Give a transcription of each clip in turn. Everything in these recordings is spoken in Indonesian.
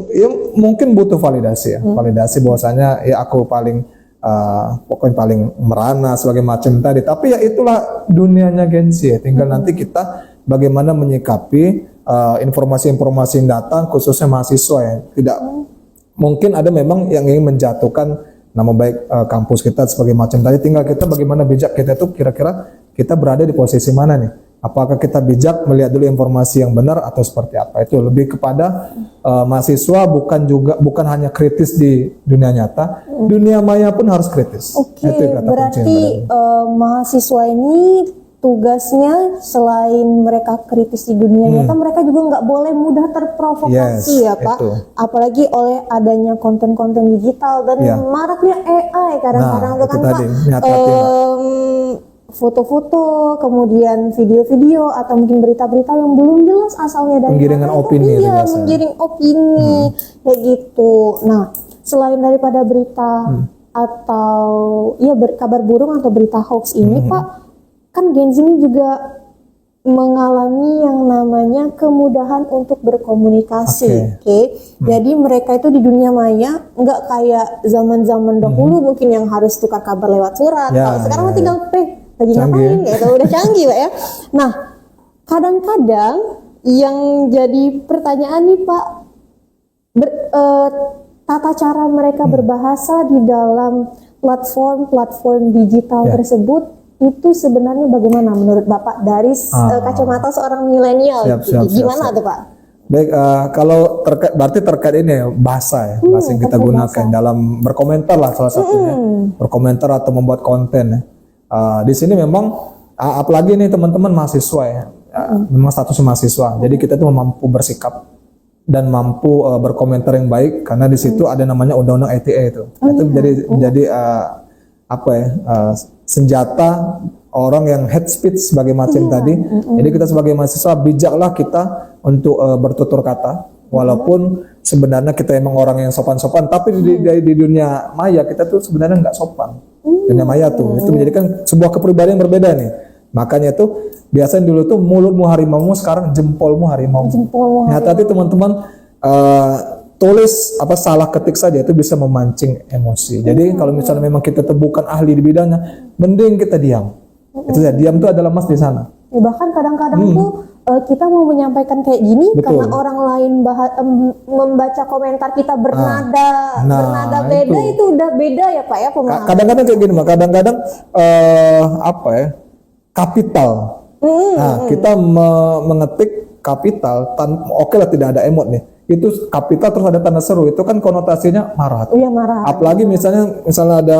Ya mungkin butuh validasi ya, validasi bahwasanya ya aku paling pokoknya paling merana sebagai macam tadi. Tapi ya itulah dunianya Gen Z ya. Tinggal nanti kita bagaimana menyikapi informasi-informasi yang datang, khususnya mahasiswa ya. Tidak mungkin ada memang yang ingin menjatuhkan nama baik kampus kita sebagai macam tadi. Tinggal kita bagaimana bijak kita tuh kira-kira kita berada di posisi mana nih. Apakah kita bijak melihat dulu informasi yang benar atau seperti apa? Itu lebih kepada mahasiswa bukan hanya kritis di dunia nyata, dunia maya pun harus kritis. Oke, berarti mahasiswa ini tugasnya selain mereka kritis di dunia nyata, mereka juga nggak boleh mudah terprovokasi ya Pak. Itu. Apalagi oleh adanya konten-konten digital dan maraknya AI kadang-kadang itu kan Pak. Foto-foto, kemudian video-video atau mungkin berita-berita yang belum jelas asalnya dari penggiringan opini. Iya, menggiring opini kayak gitu. Nah, selain daripada berita atau ya kabar burung atau berita hoax ini, Pak, kan Gen Z ini juga mengalami yang namanya kemudahan untuk berkomunikasi. Jadi mereka itu di dunia maya nggak kayak zaman-zaman dahulu mungkin yang harus tukar kabar lewat surat. Kalau sekarang tinggal lagi ngapain gitu, udah canggih Pak ya. Nah, kadang-kadang yang jadi pertanyaan nih Pak, tata cara mereka berbahasa di dalam platform digital tersebut itu sebenarnya bagaimana menurut Bapak dari kacamata seorang milenial? Gimana tuh Pak? Baik, kalau berarti terkait ini ya, bahasa yang kita gunakan dalam berkomentar lah salah satunya, berkomentar atau membuat konten ya. Di sini memang apalagi nih teman-teman mahasiswa ya, memang status mahasiswa. Jadi kita tuh mampu bersikap dan mampu berkomentar yang baik karena di situ ada namanya undang-undang ITE itu. Itu menjadi senjata orang yang hate speech sebagai macam tadi. Jadi kita sebagai mahasiswa bijaklah kita untuk bertutur kata, walaupun sebenarnya kita emang orang yang sopan-sopan, tapi di dunia maya kita tuh sebenarnya nggak sopan. Dunia maya tuh itu menjadikan sebuah kepribadian yang berbeda nih. Makanya tuh biasanya dulu tuh mulutmu harimaumu, sekarang jempolmu harimau. Nah, tadi teman-teman tulis apa salah ketik saja itu bisa memancing emosi. Jadi kalau misalnya memang kita tuh bukan ahli di bidangnya, mending kita diam. Itu ya, diam tuh adalah emas di sana. Ya, bahkan kadang-kadang tuh kita mau menyampaikan kayak gini karena orang lain membaca komentar kita bernada beda, itu udah beda ya Pak ya pemahaman. Kadang-kadang kayak gini Mbak, kadang-kadang kapital. Nah, kita mengetik kapital oke lah tidak ada emot nih. Itu kapital terus ada tanda seru, itu kan konotasinya marah. Iya, marah. Apalagi misalnya ada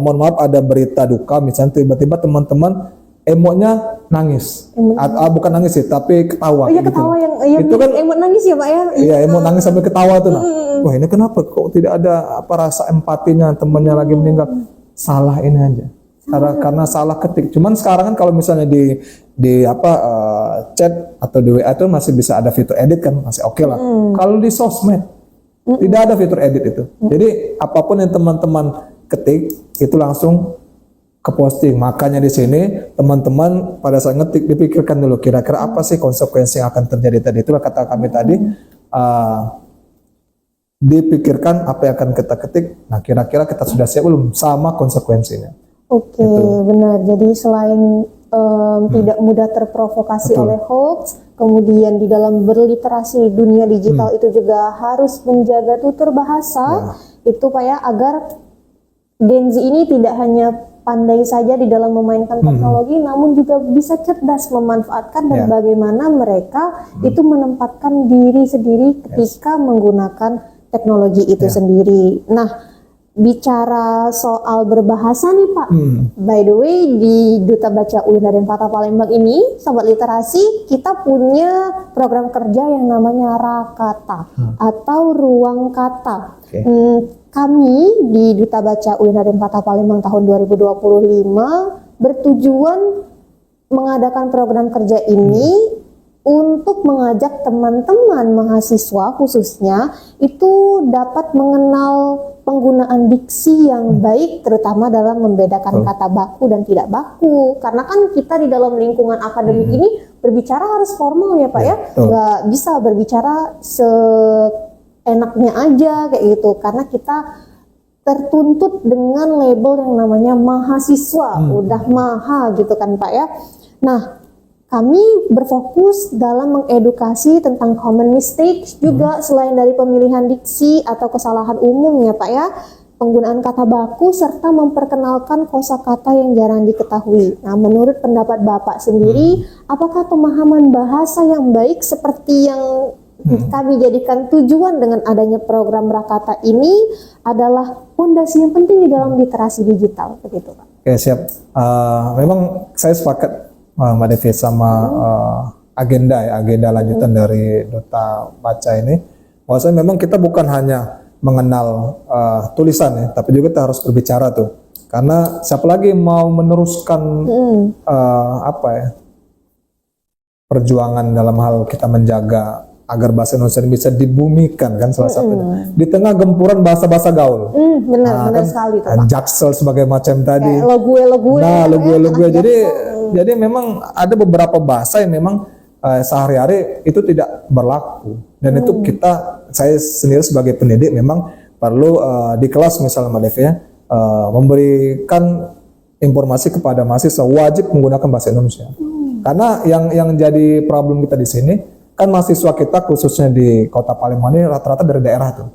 mohon maaf ada berita duka, misalnya tiba-tiba teman-teman emotnya nangis. Bukan nangis sih, tapi ketawa. Iya, ketawa gitu. Itu kan emot nangis ya Pak ya. Iya, emot nangis sambil ketawa tuh. Wah, ini kenapa kok tidak ada rasa empatinya, temannya lagi meninggal. Salah ini aja. Karena salah ketik. Cuman sekarang kan kalau misalnya di chat atau di WA itu masih bisa ada fitur edit kan, masih oke lah. Kalau di sosmed tidak ada fitur edit itu. Jadi apapun yang teman-teman ketik itu langsung ke posting. Makanya di sini teman-teman pada saat ngetik dipikirkan dulu kira-kira apa sih konsekuensi yang akan terjadi tadi. Itulah kata kami tadi, dipikirkan apa yang akan kita ketik. Nah, kira-kira kita sudah siap belum sama konsekuensinya. Oke, benar. Jadi selain tidak mudah terprovokasi oleh hoax, kemudian di dalam berliterasi dunia digital itu juga harus menjaga tutur bahasa itu Pak ya, agar Gen Z ini tidak hanya pandai saja di dalam memainkan teknologi, namun juga bisa cerdas memanfaatkan dan bagaimana mereka itu menempatkan diri sendiri ketika menggunakan teknologi itu sendiri. Nah, bicara soal berbahasa nih Pak, by the way di Duta Baca UIN Raden Patah Palembang ini, Sobat Literasi, kita punya program kerja yang namanya Rakata atau Ruang Kata. Kami di Duta Baca UIN Raden Patah Palembang tahun 2025 bertujuan mengadakan program kerja ini untuk mengajak teman-teman mahasiswa khususnya itu dapat mengenal penggunaan diksi yang baik, terutama dalam membedakan kata baku dan tidak baku. Karena kan kita di dalam lingkungan akademik ini berbicara harus formal ya Pak ya, nggak bisa berbicara enaknya aja kayak gitu, karena kita tertuntut dengan label yang namanya mahasiswa, udah maha gitu kan Pak ya. Nah, kami berfokus dalam mengedukasi tentang common mistakes juga, selain dari pemilihan diksi atau kesalahan umum ya Pak ya, penggunaan kata baku serta memperkenalkan kosakata yang jarang diketahui. Nah, menurut pendapat Bapak sendiri, apakah pemahaman bahasa yang baik seperti yang kami jadikan tujuan dengan adanya program Rakata ini adalah fondasi yang penting di dalam literasi digital, begitu Pak? Oke, siap. Memang saya sepakat Mbak Devi sama agenda lanjutan dari Duta Baca ini. Bahwasanya memang kita bukan hanya mengenal tulisan ya, tapi juga kita harus berbicara tuh. Karena siapa lagi mau meneruskan perjuangan dalam hal kita menjaga agar bahasa Indonesia bisa dibumikan kan salah satunya. Di tengah gempuran bahasa-bahasa gaul. Benar sekali tuh Pak. Jaksel sebagai macam tadi. Lo gue. Nah, lo gue. Jadi memang ada beberapa bahasa yang memang sehari-hari itu tidak berlaku. Dan itu saya sendiri sebagai pendidik memang perlu di kelas misalnya Mbak Devi ya, memberikan informasi kepada mahasiswa wajib menggunakan bahasa Indonesia. Karena yang jadi problem kita di sini kan mahasiswa kita khususnya di Kota Palembang ini rata-rata dari daerah tuh,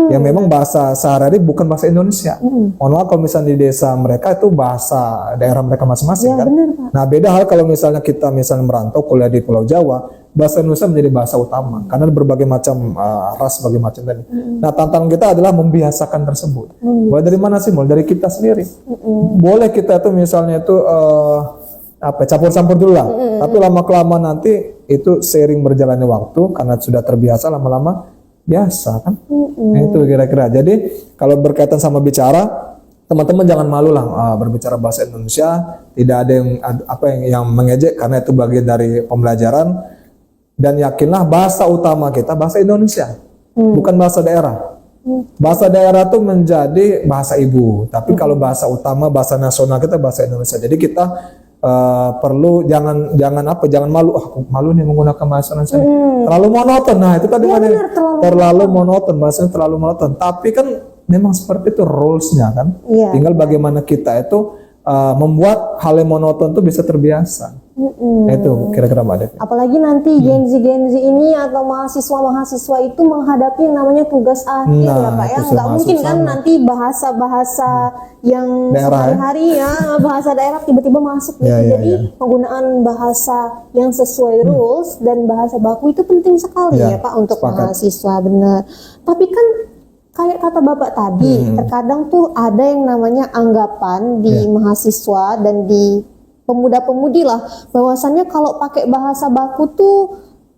yang memang bahasa sehari-hari bukan bahasa Indonesia. Mohon maaf kalau misalnya di desa mereka itu bahasa daerah mereka masing-masing kan. Bener, Pak. Nah beda hal kalau misalnya kita merantau kuliah di Pulau Jawa, bahasa Indonesia menjadi bahasa utama karena berbagai macam ras, berbagai macam tadi. Nah tantangan kita adalah membiasakan tersebut. Mulai dari mana sih? Mulai dari kita sendiri. Boleh kita tuh misalnya itu campur-campur dulu lah. Tapi lama-kelamaan nanti itu seiring berjalannya waktu karena sudah terbiasa lama-lama biasa kan. Nah, itu kira-kira. Jadi kalau berkaitan sama bicara, teman-teman jangan malu lah berbicara bahasa Indonesia. Tidak ada yang mengejek karena itu bagian dari pembelajaran. Dan yakinlah bahasa utama kita bahasa Indonesia, bukan bahasa daerah. Bahasa daerah itu menjadi bahasa ibu. Tapi kalau bahasa utama, bahasa nasional kita bahasa Indonesia. Jadi kita perlu jangan malu, aku malu nih menggunakan bahasa Indonesia. Terlalu monoton. Nah, itu tadi terlalu monoton, bahasanya terlalu monoton. Tapi kan memang seperti itu rules-nya kan. Tinggal bagaimana kita itu membuat hal yang monoton itu bisa terbiasa. Itu kira-kira Mbak Devi. Apalagi nanti Gen Z ini atau mahasiswa itu menghadapi yang namanya tugas akhir ya Pak ya. Nggak mungkin kan nanti bahasa-bahasa yang sehari-hari ya, bahasa daerah tiba-tiba masuk gitu. Jadi penggunaan bahasa yang sesuai rules dan bahasa baku itu penting sekali ya Pak untuk mahasiswa, benar. Tapi kan kayak kata Bapak tadi, terkadang tuh ada yang namanya anggapan di mahasiswa dan di pemuda-pemudi lah, bahwasannya kalau pakai bahasa baku tuh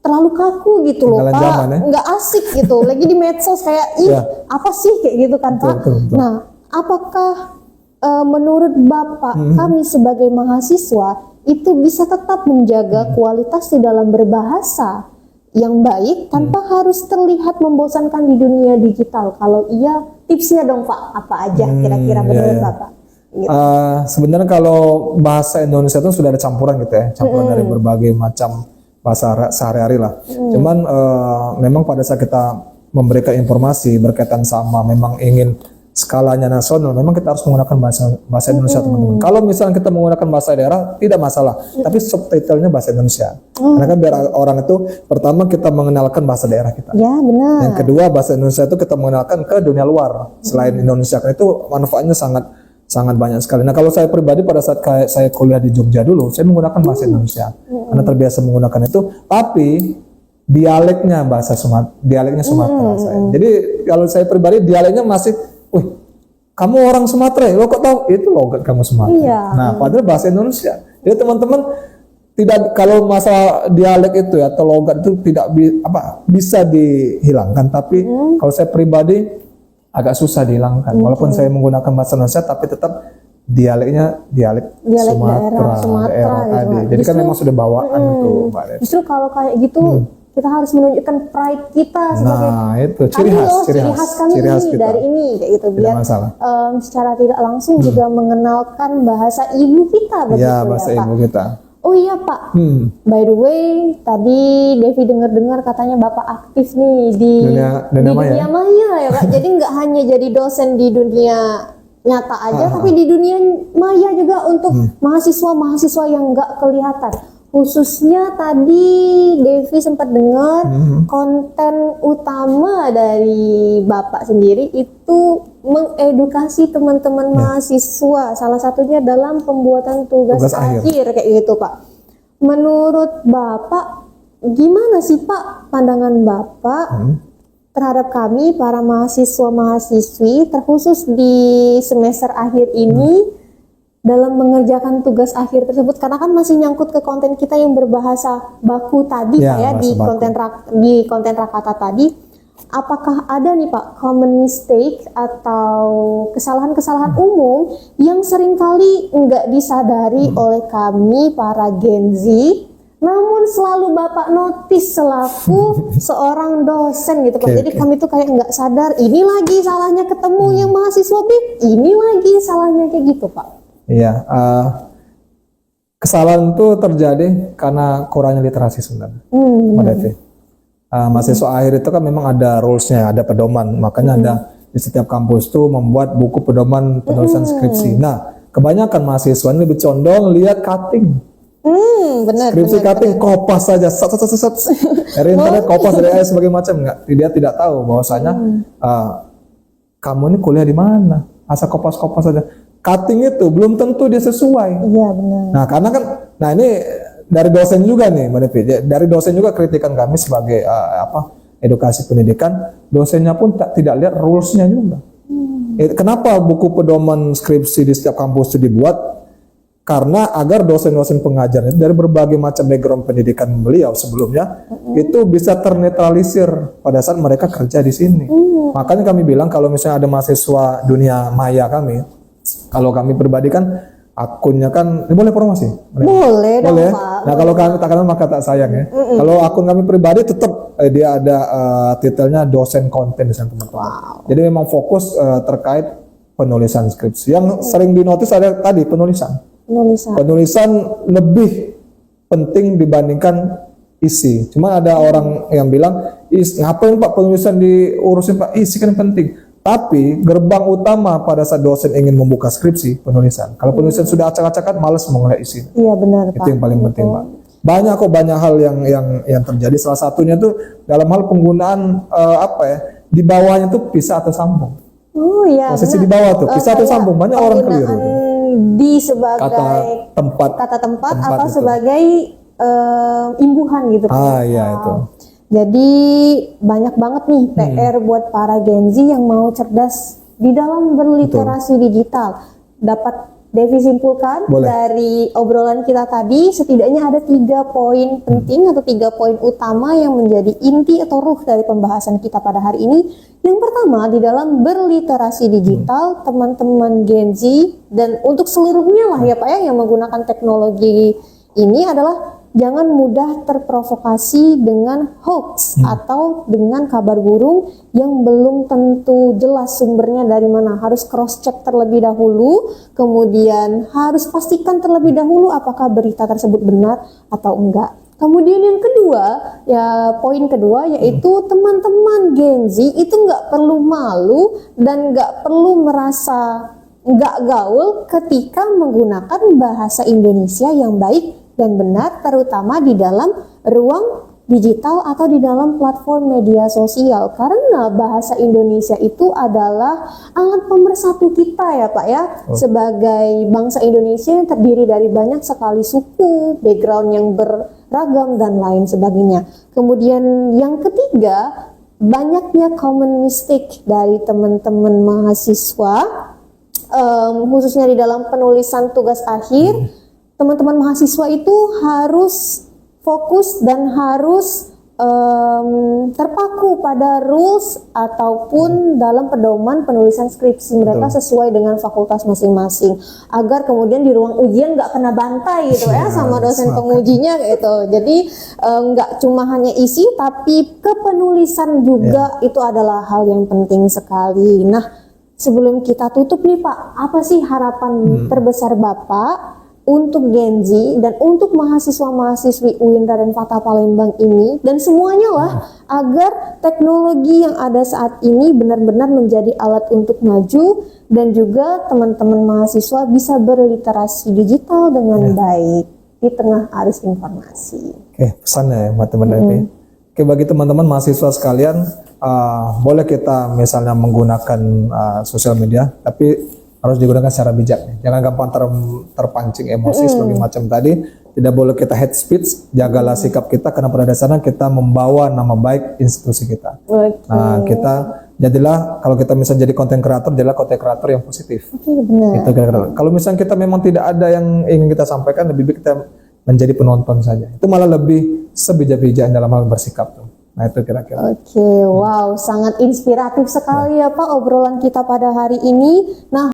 terlalu kaku gitu loh Pak, nggak asik gitu. Lagi di medsos kayak apa sih kayak gitu kan Pak. Betul. Nah, apakah menurut Bapak kami sebagai mahasiswa itu bisa tetap menjaga kualitas di dalam berbahasa yang baik tanpa harus terlihat membosankan di dunia digital? Kalau iya, tipsnya dong Pak, apa aja kira-kira menurut Bapak? Gitu. Sebenarnya kalau bahasa Indonesia itu sudah ada campuran gitu ya, campuran dari berbagai macam bahasa sehari-hari lah. Cuman memang pada saat kita memberikan informasi berkaitan sama memang ingin skalanya nasional, memang kita harus menggunakan bahasa Indonesia teman-teman. Kalau misalnya kita menggunakan bahasa daerah tidak masalah, tapi subtitlenya bahasa Indonesia. Karena kan biar orang itu pertama kita mengenalkan bahasa daerah kita. Ya benar. Yang kedua bahasa Indonesia itu kita mengenalkan ke dunia luar selain Indonesia. Karena itu manfaatnya sangat banyak sekali. Nah kalau saya pribadi pada saat saya kuliah di Jogja dulu, saya menggunakan bahasa Indonesia karena terbiasa menggunakan itu. Tapi dialeknya Sumatera saya. Jadi kalau saya pribadi dialeknya masih, wih, kamu orang Sumatera ya? Lo kok tahu? Itu logat kamu Sumatera. Nah padahal bahasa Indonesia. Jadi teman-teman tidak, kalau masalah dialek itu ya atau logat itu tidak bisa dihilangkan. Tapi kalau saya pribadi agak susah dihilangkan. Walaupun saya menggunakan bahasa Indonesia, tapi tetap dialek Sumatera daerah tadi. Jadi kan memang sudah bawaan itu, Mbak Devi. Justru kalau kayak gitu, kita harus menunjukkan pride kita sebagai ciri khas kami ini dari ini kayak gitu, biar secara tidak langsung juga mengenalkan bahasa ibu kita begitu bahasa ibu kita. Oh iya Pak, Hmm. by the way, tadi Devi dengar-dengar katanya Bapak aktif nih di Dunia maya. dunia maya ya Pak. Jadi nggak hanya jadi dosen di dunia nyata aja, tapi di dunia maya juga untuk mahasiswa-mahasiswa yang nggak kelihatan. Khususnya tadi Devi sempat dengar konten utama dari Bapak sendiri itu mengedukasi teman-teman mahasiswa, salah satunya dalam pembuatan tugas akhir kayak gitu Pak. Menurut Bapak, gimana sih Pak pandangan Bapak terhadap kami para mahasiswa-mahasiswi terkhusus di semester akhir ini dalam mengerjakan tugas akhir tersebut, karena kan masih nyangkut ke konten kita yang berbahasa baku tadi Ya, di bahasa konten Rakata tadi. Apakah ada nih Pak common mistake atau kesalahan-kesalahan umum yang seringkali nggak disadari oleh kami para Gen Z, namun selalu Bapak notice selaku seorang dosen gitu Pak. Jadi kami tuh kayak nggak sadar, ini lagi salahnya ketemu yang mahasiswa B, ini lagi salahnya kayak gitu Pak. Iya, kesalahan itu terjadi karena kurangnya literasi sebenarnya, Mbak Devi. Mahasiswa akhir itu kan memang ada rules-nya, ada pedoman. Makanya ada di setiap kampus tuh membuat buku pedoman penulisan skripsi. Nah, kebanyakan mahasiswa ini lebih condong lihat cutting. Benar. Skripsi cutting kopas saja, sat. Dari internet kopas dari AI sebagai macam nggak. Dia tidak tahu bahwasanya kamu ini kuliah di mana. Asal kopas-kopas saja. Cutting itu belum tentu dia sesuai. Iya benar. Nah, karena kan, nah ini dari dosen juga nih, Mbak Devi. Dari dosen juga kritikan kami sebagai edukasi pendidikan, dosennya pun tidak lihat rules-nya juga. Kenapa buku pedoman skripsi di setiap kampus itu dibuat? Karena agar dosen-dosen pengajarnya dari berbagai macam background pendidikan beliau sebelumnya itu bisa ternetralisir pada saat mereka kerja di sini. Makanya kami bilang kalau misalnya ada mahasiswa dunia maya kami, kalau kami pribadi kan akunnya kan boleh promosi? Boleh dong Pak. Nah kalau kami tak kenal maka tak sayang ya. Kalau akun kami pribadi tetap dia ada titelnya dosen konten desain teman-teman. Jadi memang fokus terkait penulisan skripsi. Yang sering dinotis ada tadi penulisan. Penulisan lebih penting dibandingkan isi. Cuma ada orang yang bilang, ngapain Pak penulisan diurusin Pak? Isi kan penting. Tapi gerbang utama pada saat dosen ingin membuka skripsi penulisan. Kalau penulisan sudah acak-acakan, malas mau ngeliat isi. Iya benar Itu Pak. yang paling penting Pak. Banyak hal yang terjadi. Salah satunya tuh dalam hal penggunaan di bawahnya tuh pisah atau sambung. Oh iya. Posisi di bawah tuh pisah atau sambung. Banyak orang keliru. Di sebagai kata tempat atau itu. sebagai imbuhan gitu. Iya itu. Jadi banyak banget nih PR buat para Gen Z yang mau cerdas di dalam berliterasi digital. Dapat Devi simpulkan dari obrolan kita tadi, setidaknya ada 3 poin penting atau 3 poin utama yang menjadi inti atau ruh dari pembahasan kita pada hari ini. Yang pertama, di dalam berliterasi digital, teman-teman Gen Z dan untuk seluruhnya lah ya Pak ya yang menggunakan teknologi ini adalah jangan mudah terprovokasi dengan hoax atau dengan kabar burung yang belum tentu jelas sumbernya dari mana. Harus cross check terlebih dahulu, kemudian harus pastikan terlebih dahulu apakah berita tersebut benar atau enggak. Kemudian yang kedua, poin kedua yaitu teman-teman Gen Z itu nggak perlu malu dan nggak perlu merasa nggak gaul ketika menggunakan bahasa Indonesia yang baik dan benar, terutama di dalam ruang digital atau di dalam platform media sosial, karena bahasa Indonesia itu adalah alat pemersatu kita ya Pak ya, sebagai bangsa Indonesia yang terdiri dari banyak sekali suku, background yang beragam dan lain sebagainya. Kemudian yang ketiga, banyaknya common mistake dari teman-teman mahasiswa, khususnya di dalam penulisan tugas akhir. Teman-teman mahasiswa itu harus fokus dan harus terpaku pada rules ataupun dalam pedoman penulisan skripsi mereka sesuai dengan fakultas masing-masing, agar kemudian di ruang ujian nggak kena bantai gitu ya sama dosen pengujinya gitu. Jadi nggak cuma hanya isi tapi kepenulisan juga itu adalah hal yang penting sekali. Nah, sebelum kita tutup nih Pak, apa sih harapan terbesar Bapak untuk Gen Z dan untuk mahasiswa-mahasiswi UINRA dan FATA Palembang ini dan semuanya lah agar teknologi yang ada saat ini benar-benar menjadi alat untuk maju dan juga teman-teman mahasiswa bisa berliterasi digital dengan baik di tengah arus informasi. Oke, pesannya ya buat teman-teman. Oke, bagi teman-teman mahasiswa sekalian, boleh kita misalnya menggunakan sosial media, tapi harus digunakan secara bijak. Jangan gampang terpancing emosi sebagai macam tadi. Tidak boleh kita hate speech. Jagalah sikap kita karena pada dasarnya kita membawa nama baik institusi kita. Nah, kita jadilah kalau kita misalnya jadi konten kreator, jadilah konten kreator yang positif. Benar. Itu kira-kira. Kalau misalnya kita memang tidak ada yang ingin kita sampaikan, lebih baik kita menjadi penonton saja. Itu malah lebih sebijak-bijak dalam hal bersikap tuh. Nah itu kira-kira. Oke, wow, sangat inspiratif sekali ya Pak obrolan kita pada hari ini. Nah,